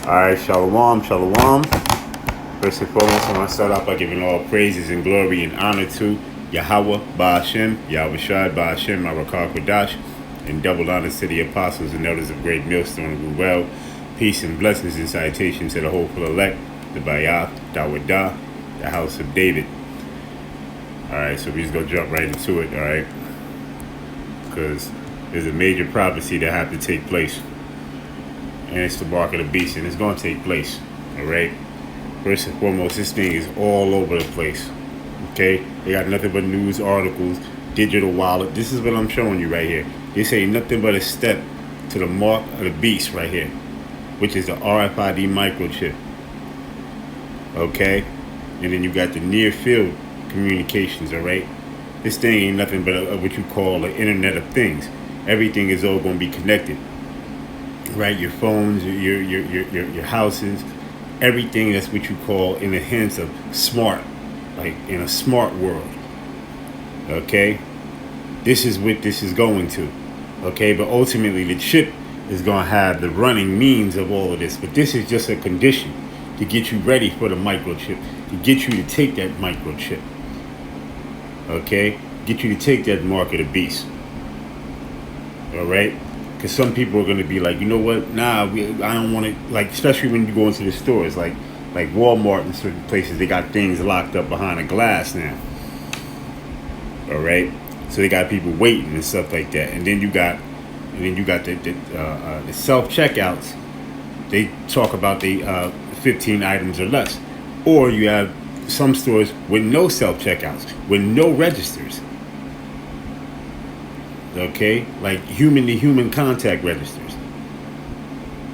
Alright, shalom, shalom. First and foremost, I want to start off by giving all praises and glory and honor to Yahweh, Ba'ashem, Yahweh Shai, Ba'ashem, Marakar Kodash, and double honors to the apostles and elders of Great Millstone who well. Peace and blessings and citation to the hopeful elect, the Bayath, Dawadah, the house of David. Alright, so we just gonna jump right into it, alright? Because there's a major prophecy that have to take place. And it's the mark of the beast, and it's going to take place. All right. First and foremost, this thing is all over the place. Okay, they got nothing but news articles, digital wallet. This is what I'm showing you right here. This ain't nothing but a step to the mark of the beast right here, which is the RFID microchip. Okay, and then you got the near field communications. All right, this thing ain't nothing but what you call the Internet of Things. Everything is all going to be connected. Right, your phones, your houses, everything. That's what you call in the hands of smart, like in a smart world. Okay, this is what this is going to. Okay, but ultimately the chip is going to have the running means of all of this. But this is just a condition to get you ready for the microchip, to get you to take that microchip. Okay, get you to take that mark of the beast. All right. Because some people are going to be like, you know what? Nah, I don't want to, like, especially when you go into the stores, like Walmart and certain places, they got things locked up behind a glass now. All right, so they got people waiting and stuff like that. And then you got the self checkouts. They talk about the 15 items or less, or you have some stores with no self checkouts, with no registers. Okay, like human-to-human contact registers,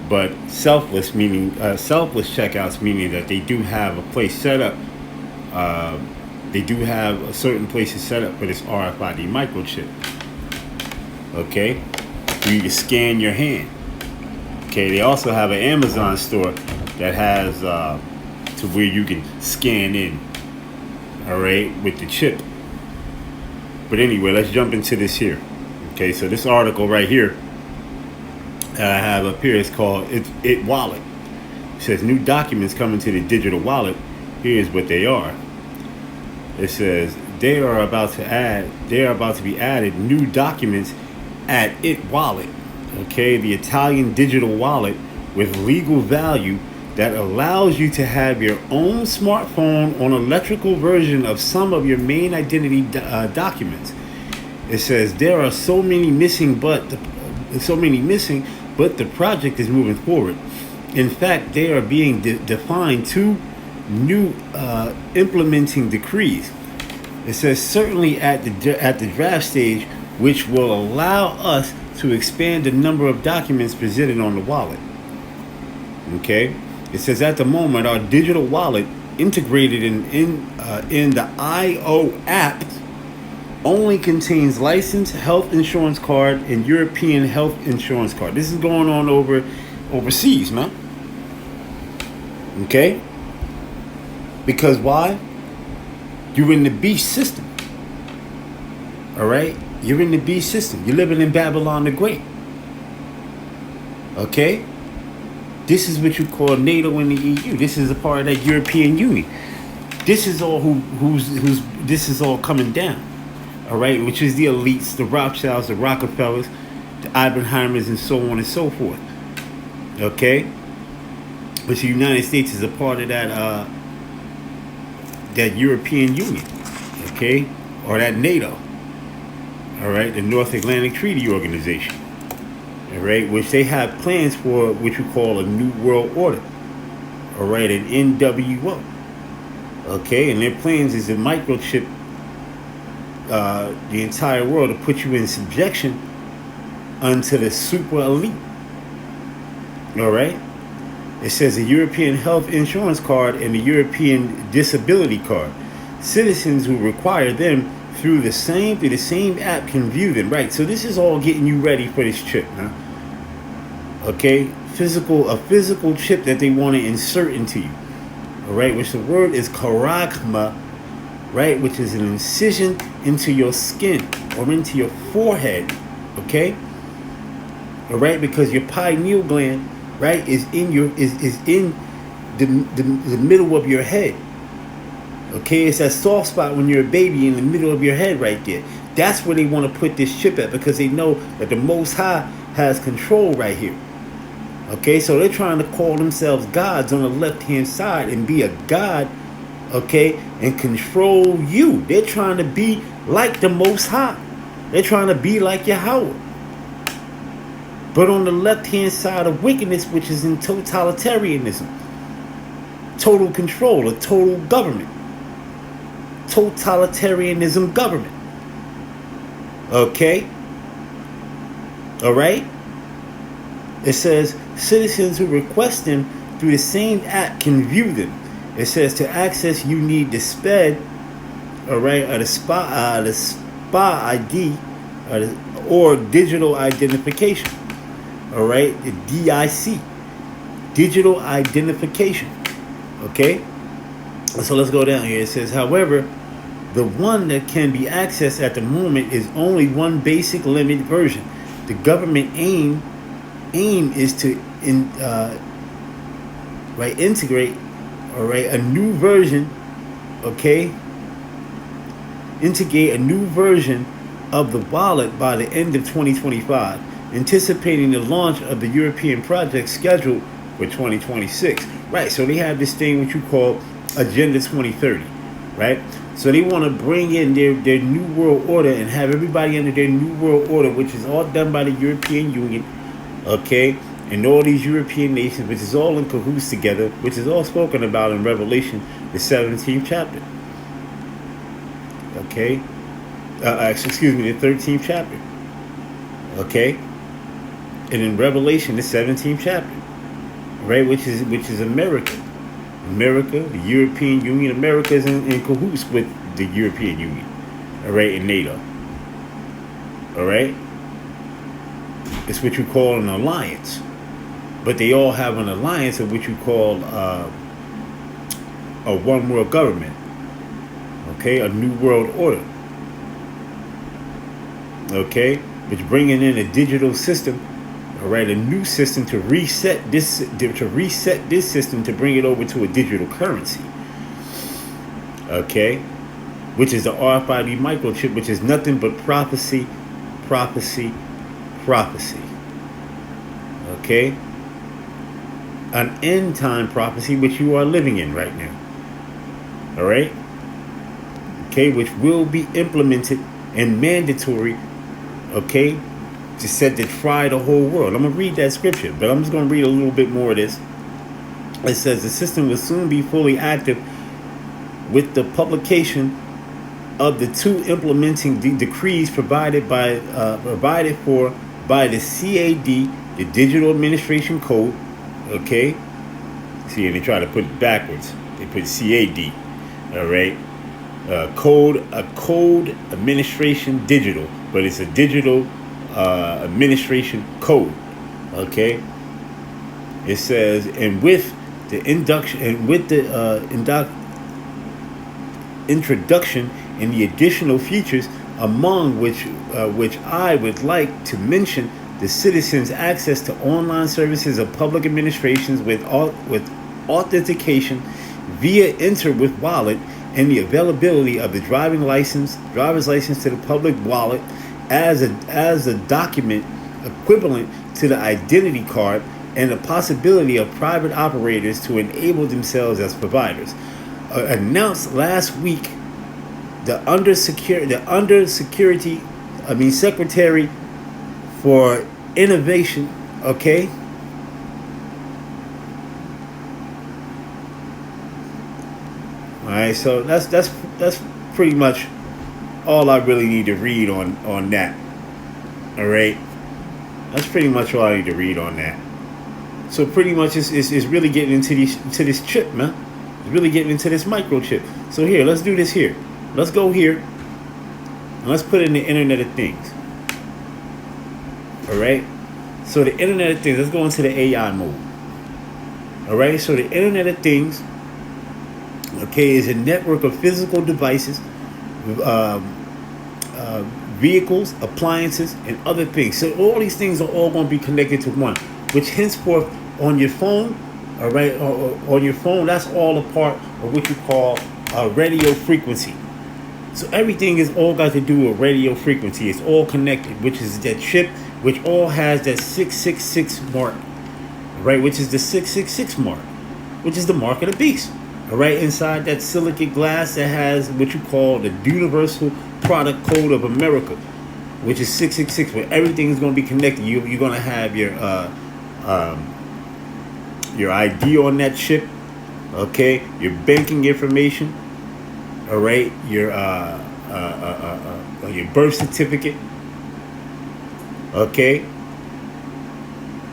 but selfless checkouts, meaning that they do have a place set up. They do have a certain places set up for this RFID microchip. Okay, for you to scan your hand. Okay, they also have an Amazon store that has to where you can scan in. All right, with the chip. But anyway, let's jump into this here. Okay, so this article right here that I have up here is called It Wallet. It says new documents coming to the digital wallet. Here's what they are. It says they are about to be added new documents at It Wallet. Okay, the Italian digital wallet with legal value that allows you to have your own smartphone on electrical version of some of your main identity documents. It says there are so many missing, but the project is moving forward. In fact, they are being defined two new implementing decrees. It says certainly at the draft stage, which will allow us to expand the number of documents presented on the wallet. Okay, it says at the moment our digital wallet integrated in the IO app only contains licensed health insurance card and European health insurance card. This is going on overseas, man. Okay? Because why? You're in the beast system. All right? You're in the beast system. You're living in Babylon the Great. Okay? This is what you call NATO and the EU. This is a part of that European Union. This is all this is all coming down. All right, which is the elites, the Rothschilds, the Rockefellers, the Oppenheimers, and so on and so forth. Okay, but the United States is a part of that European Union. Okay, or that NATO. All right, the North Atlantic Treaty Organization. All right, which they have plans for, which we call a New World Order. All right, an NWO. Okay, and their plans is a microchip. The entire world to put you in subjection unto the super elite. All right. It says a European health insurance card and a European disability card. Citizens who require them through the same app can view them. Right. So this is all getting you ready for this chip, huh? Okay. A physical chip that they want to insert into you. All right. Which the word is karagma. Right, which is an incision into your skin or into your forehead, okay? All right, because your pineal gland right, is in the middle of your head. Okay, it's that soft spot when you're a baby in the middle of your head right there. That's where they want to put this chip at, because they know that the Most High has control right here. Okay, so they're trying to call themselves gods on the left-hand side and be a god, okay, and control you. They're trying to be like the Most High. They're trying to be like Yahweh. But on the left-hand side of wickedness, which is in totalitarianism, total control, a total government. Totalitarianism government. Okay? All right? It says citizens who request them through the same app can view them. It says to access you need the SPED, all right, or the SPA ID, or digital identification. All right, the DIC, digital identification. Okay? So let's go down here. It says, however, the one that can be accessed at the moment is only one basic limited version. The government aim is to integrate, all right, a new version, okay, integrate a new version of the wallet by the end of 2025, anticipating the launch of the European project scheduled for 2026. Right, so they have this thing which you call Agenda 2030, right? So they want to bring in their new world order and have everybody under their new world order, which is all done by the European Union, okay, and all these European nations, which is all in cahoots together, which is all spoken about in Revelation, the 17th chapter. Okay, excuse me, the 13th chapter. Okay, and in Revelation, the 17th chapter, right, which is America. America, the European Union. America is in cahoots with the European Union, all right, and NATO. All right, it's what you call an alliance, but they all have an alliance of what you call a one world government. Okay, a new world order. Okay, which bringing in a digital system. All right, a new system to reset this system to bring it over to a digital currency. Okay, which is the RFID microchip, which is nothing but prophecy. Okay, an end time prophecy which you are living in right now. All right. Okay, which will be implemented and mandatory. Okay. To set to try the whole world. I'm going to read that scripture, but I'm just going to read a little bit more of this. It says the system will soon be fully active with the publication of the two implementing decrees provided for by the CAD, the Digital Administration Code. Okay, see, and they try to put it backwards. They put CAD. All right, code administration digital, but it's a digital administration code. Okay, it says, and with the induction and with the introduction and the additional features, among which I would like to mention the citizens' access to online services of public administrations with authentication via Enter with wallet, and the availability of the driver's license to the public wallet as a document equivalent to the identity card, and the possibility of private operators to enable themselves as providers. Announced last week, the Secretary for Innovation, okay, all right, so that's pretty much all I really need to read on that. All right, that's pretty much all I need to read on that. So pretty much it's really getting into this chip, man. It's really getting into this microchip. So here, let's do this here. Let's go here and let's put in the Internet of Things. All right, so the Internet of Things, let's go into the AI mode. All right, so the Internet of Things, okay, is a network of physical devices, vehicles, appliances, and other things. So all these things are all going to be connected to one, which henceforth on your phone, all right, on your phone, that's all a part of what you call a radio frequency. So everything is all got to do with radio frequency. It's all connected, which is that chip, which all has that 666 mark, right? Which is the 666 mark, which is the mark of the beast. All right, inside that silicate glass that has what you call the Universal Product Code of America, which is 666, where everything is going to be connected. You're going to have your ID on that chip, okay? Your banking information, all right? Your birth certificate, okay?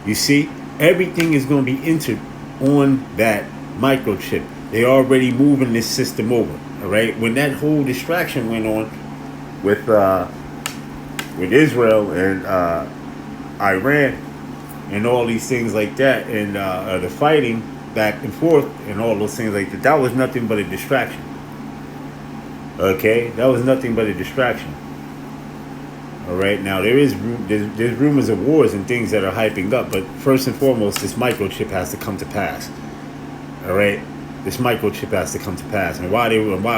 You see, everything is going to be entered on that microchip. They're already moving this system over, all right? When that whole distraction went on with Israel and Iran and all these things like that, and the fighting back and forth and all those things like that, that was nothing but a distraction. Okay, that was nothing but a distraction. All right, now there's rumors of wars and things that are hyping up, but first and foremost, this microchip has to come to pass. All right, this microchip has to come to pass, and why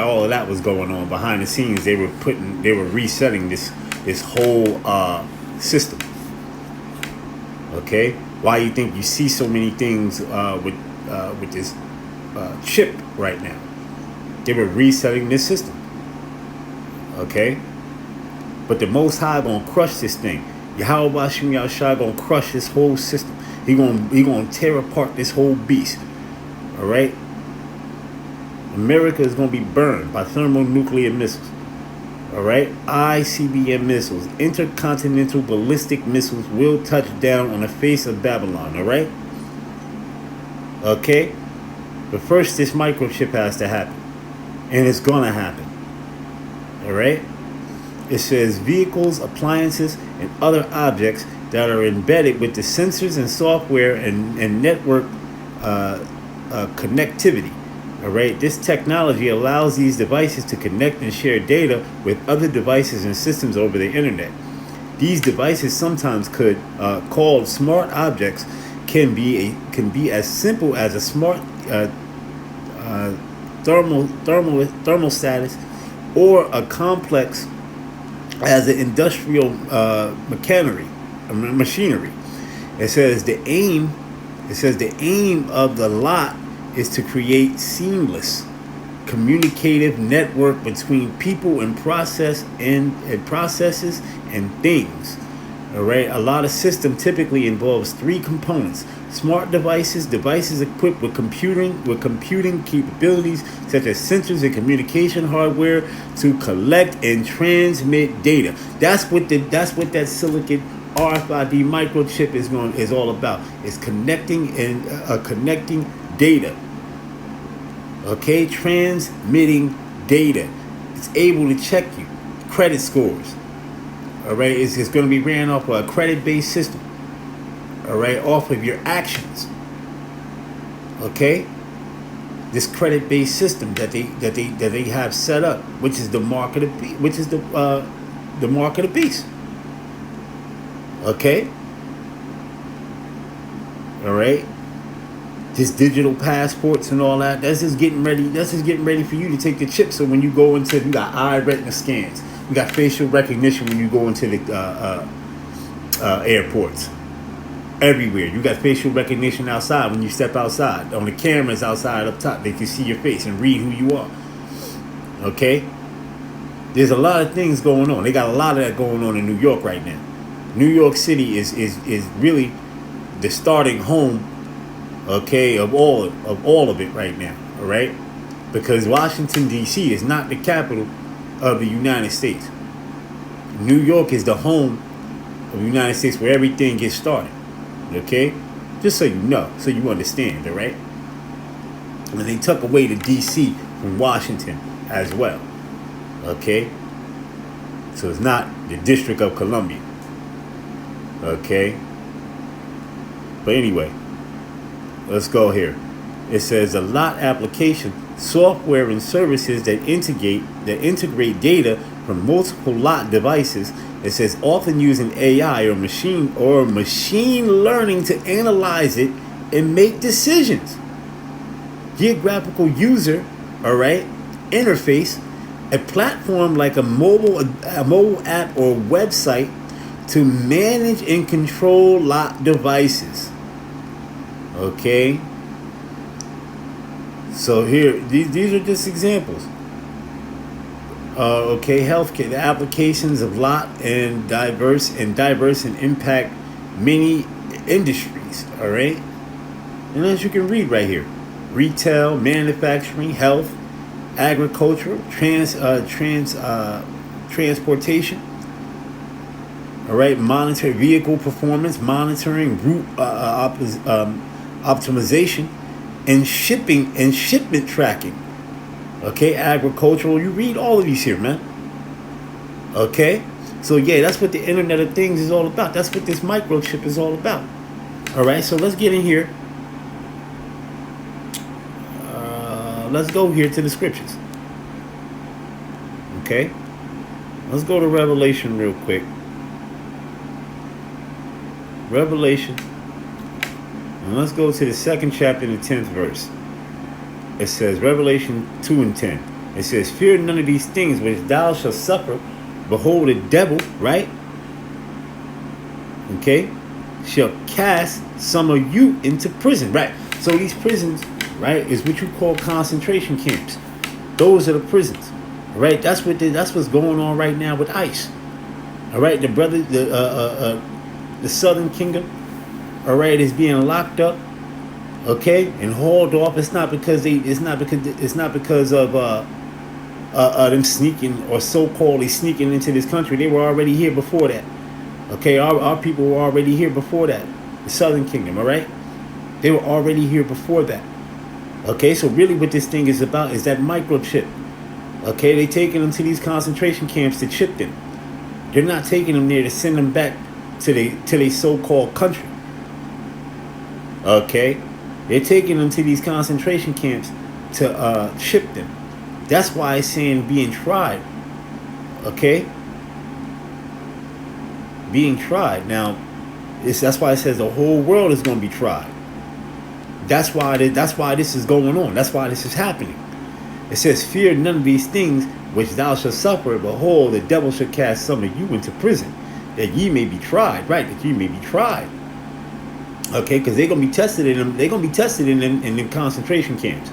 all of that was going on behind the scenes, they were resetting this whole system. Okay, why you think you see so many things with this chip right now? They were resetting this system. Okay, but the Most High gonna crush this thing. Yahweh Bashim Yahushua gonna crush this whole system. He gonna tear apart this whole beast. All right, America is gonna be burned by thermonuclear missiles. All right, ICBM missiles, intercontinental ballistic missiles, will touch down on the face of Babylon. All right, okay, but first this microchip has to happen, and it's gonna happen. All right, it says vehicles, appliances, and other objects that are embedded with the sensors and software and network connectivity. All right, this technology allows these devices to connect and share data with other devices and systems over the internet. These devices, sometimes called smart objects, can be as simple as a smart thermostatus, or a complex as an industrial machinery. It says the aim of the lot is to create seamless communicative network between people and processes and things. All right, a lot of system typically involves three components: smart devices equipped with computing capabilities such as sensors and communication hardware to collect and transmit data. That's what that silicon RFID microchip is all about. It's connecting data. Okay, transmitting data. It's able to check you credit scores. All right, it's going to be ran off of a credit-based system. All right, off of your actions. Okay, this credit-based system that they have set up, which is the mark of the mark of the beast. Okay. All right. Just digital passports and all that. That's just getting ready. That's just getting ready for you to take the chip. So when you go into, you got eye retina scans, you got facial recognition when you go into the airports. Everywhere you got facial recognition outside when you step outside. On the cameras outside up top, they can see your face and read who you are. Okay. There's a lot of things going on. They got a lot of that going on in New York right now. New York City is really the starting home, okay, of all of it right now, all right? Because Washington, D.C. is not the capital of the United States. New York is the home of the United States where everything gets started, okay? Just so you know, so you understand, all right? And they took away the D.C. from Washington as well, okay? So it's not the District of Columbia. Okay. But anyway, let's go here. It says a lot application, software and services that integrate data from multiple lot devices. It says often using AI or machine learning to analyze it and make decisions. Geographical user, all right, interface, a platform like a mobile app or website to manage and control lot devices. Okay. So here, these are just examples. Okay, healthcare, the applications of lot and diverse and impact many industries. All right, and as you can read right here, retail, manufacturing, health, agriculture, transportation. All right, monitor vehicle performance, monitoring route optimization, and shipment tracking. Okay, agricultural. You read all of these here, man. Okay, so yeah, that's what the Internet of Things is all about. That's what this microchip is all about. All right, so let's get in here. Let's go here to the scriptures. Okay, let's go to Revelation real quick. Revelation, and let's go to the 2nd chapter and the 10th verse. It says, Revelation 2 and 10. It says, fear none of these things which thou shalt suffer. Behold, the devil, right? Okay, shall cast some of you into prison, right? So these prisons, right, is what you call concentration camps. Those are the prisons, right? That's what's going on right now with ICE. All right, the Southern Kingdom, all right, is being locked up, okay, and hauled off. It's not because of them sneaking or so-called sneaking into this country. They were already here before that. Okay, our people were already here before that. The Southern Kingdom, all right, they were already here before that. Okay, so really what this thing is about is that microchip. Okay, they taking them to these concentration camps to chip them. They're not taking them there to send them back to their so-called country. Okay, they're taking them to these concentration camps to chip them. That's why it's saying being tried. Okay, being tried. Now, that's why it says the whole world is going to be tried. That's why this is going on. That's why this is happening. It says, fear none of these things which thou shalt suffer. Behold, the devil shall cast some of you into prison, that ye may be tried. Right, that ye may be tried. Okay, because they're gonna be tested in them. They're gonna be tested in them concentration camps.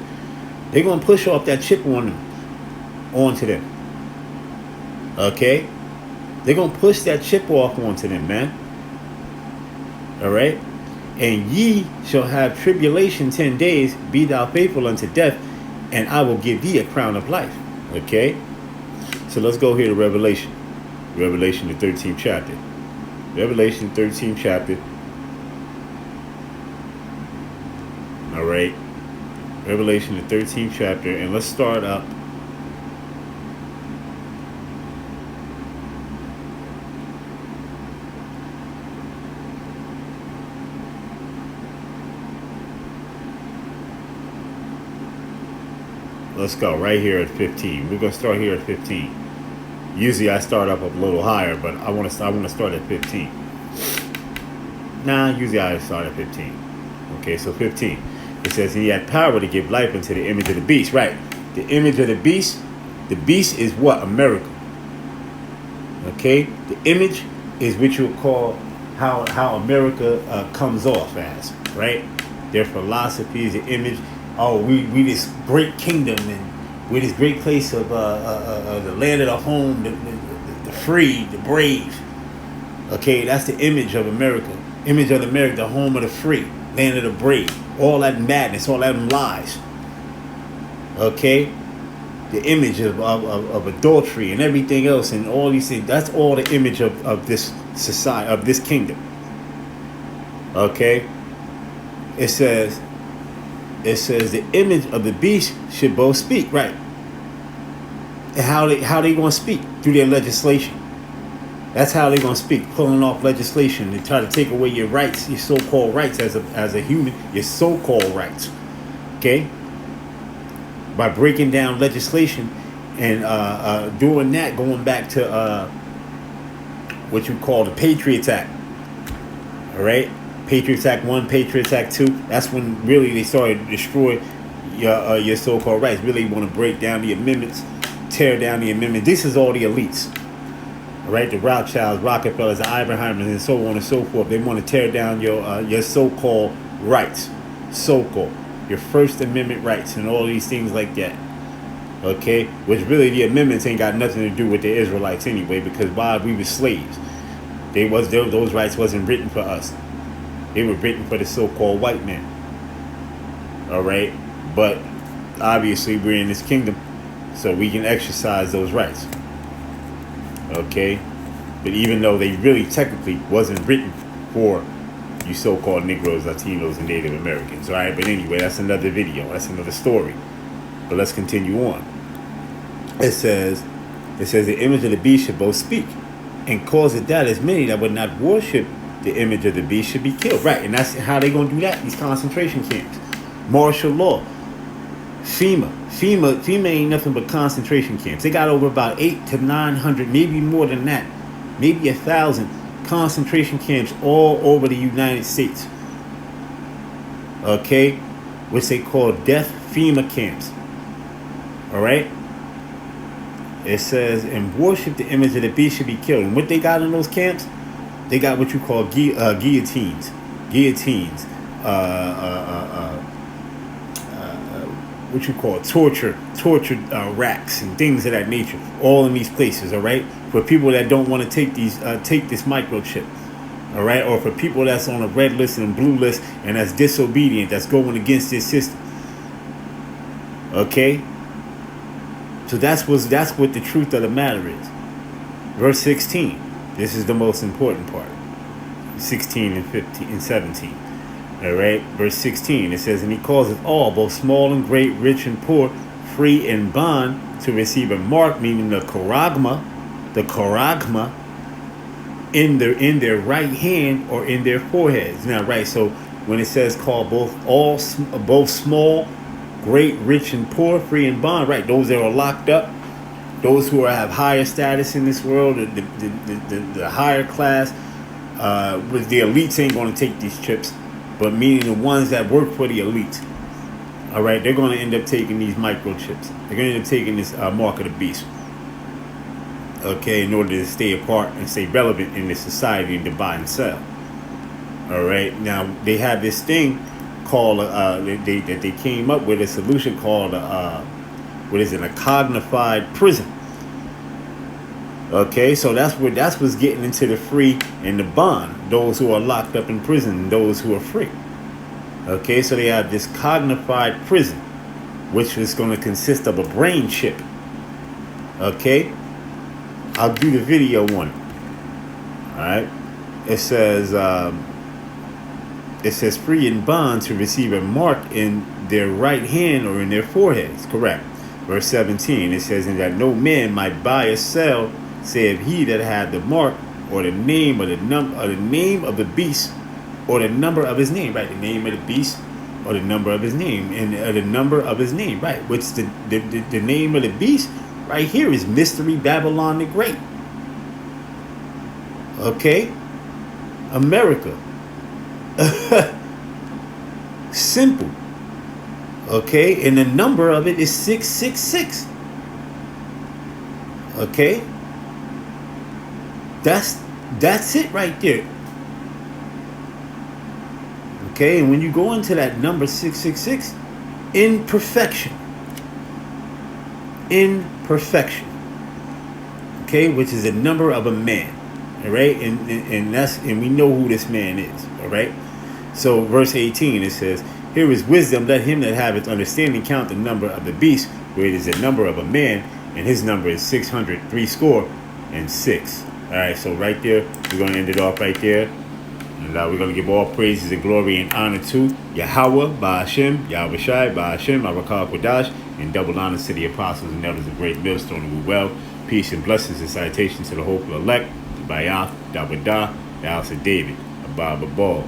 They're gonna push off that chip onto them. Okay, they're gonna push that chip off onto them, man. All right, and ye shall have tribulation 10 days. Be thou faithful unto death, and I will give thee a crown of life. Okay, so let's go here to Revelation. Revelation, the 13th chapter. Revelation, 13th chapter. All right. Revelation, the 13th chapter. And let's start up. Let's go right here at 15. We're going to start here at 15. Usually I start up a little higher, but I want to start at 15. Usually I start at 15. Okay, so 15. It says he had power to give life unto the image of the beast. Right. The image of the beast. The beast is what? America. Okay. The image is what you would call how America comes off as. Right. Their philosophy is the image. Oh, we this great kingdom, and we're this great place of the land of the home, the free, the brave. Okay, that's the image of America. Image of America, the home of the free, land of the brave. All that madness, all that lies. Okay, the image of adultery and everything else, and all these things. That's all the image of this society, of this kingdom. Okay, it says the image of the beast should both speak, right? And how they going to speak? Through their legislation. That's how they're going to speak, pulling off legislation to try to take away your rights, your so-called rights as a human, your so-called rights. Okay? By breaking down legislation and doing that, going back to what you call the Patriots Act. All right? Patriots Act 1, Patriots Act 2. That's when really they started to destroy your so-called rights. Really want to break down the amendments, tear down the amendment. This is all the elites. All right, the Rothschilds, Rockefellers, the Oppenheimers, and so on and so forth. They want to tear down your so-called rights, so-called your First Amendment rights, and all these things like that. Okay, which really the amendments ain't got nothing to do with the Israelites anyway, because while we were slaves, those rights wasn't written for us. They were written for the so-called white man. All right, but obviously we're in this kingdom, so we can exercise those rights. Okay, but even though they really technically wasn't written for you so-called Negroes, Latinos, and Native Americans. All right, but anyway, that's another video. That's another story. But let's continue on. It says the image of the beast should both speak, and cause it that as many that would not worship the image of the beast should be killed. Right, and that's how they gonna do that. These concentration camps, martial law, FEMA ain't nothing but concentration camps. They got over about 800 to 900, maybe more than that, maybe 1,000 concentration camps all over the United States. Okay, which they call death FEMA camps. All right. It says, and worship the image of the beast should be killed. And what they got in those camps, they got what you call guillotines, what you call torture racks and things of that nature, all in these places. All right, for people that don't want to take this microchip. All right, or for people that's on a red list and blue list and that's disobedient, that's going against this system. Okay. So that's what the truth of the matter is. Verse 16. This is the most important part. 16 and 15 and 17. All right. Verse 16. It says, and he causes all, both small and great, rich and poor, free and bond, to receive a mark, meaning the charagma, in their right hand or in their foreheads. Now, right. So when it says call both small, great, rich, and poor, free and bond, right? Those that are locked up, those who have higher status in this world, the higher class, with the elites ain't going to take these chips, but meaning the ones that work for the elites. All right, they're going to end up taking these microchips. They're going to end up taking this mark of the beast. Okay, in order to stay apart and stay relevant in this society and to buy and sell. All right, now they have this thing called they came up with a solution called a cognified prison. Okay, so that's what's getting into the free and the bond, those who are locked up in prison and those who are free. Okay, so they have this cognified prison, which is going to consist of a brain chip. Okay, I'll do the video on it. All right, it says free and bond to receive a mark in their right hand or in their foreheads. Correct. Verse 17, it says, and that no man might buy or sell, save he that had the mark, or the name, or the name of the beast, or the number of his name. Right, the name of the beast, or the number of his name, and the number of his name. Right, which the name of the beast right here is Mystery Babylon the Great. Okay, America. Simple. Okay, and the number of it is 666. Okay, that's it right there. Okay, and when you go into that number 666, imperfection, okay, which is the number of a man. All right, and we know who this man is. All right. So verse 18, it says, here is wisdom, let him that haveth understanding count the number of the beast, where it is the number of a man, and his number is 666. All right, so right there, we're going to end it off right there. And we're going to give all praises and glory and honor to Yahweh, Ba'ashem, Yahweh Shai, Ba'ashem, Marakah Kodash, and double honor to the apostles and elders of great millstone and well. Peace and blessings and citations to the hopeful elect, Bayath, Dawadah, the house of David, Abba Babal.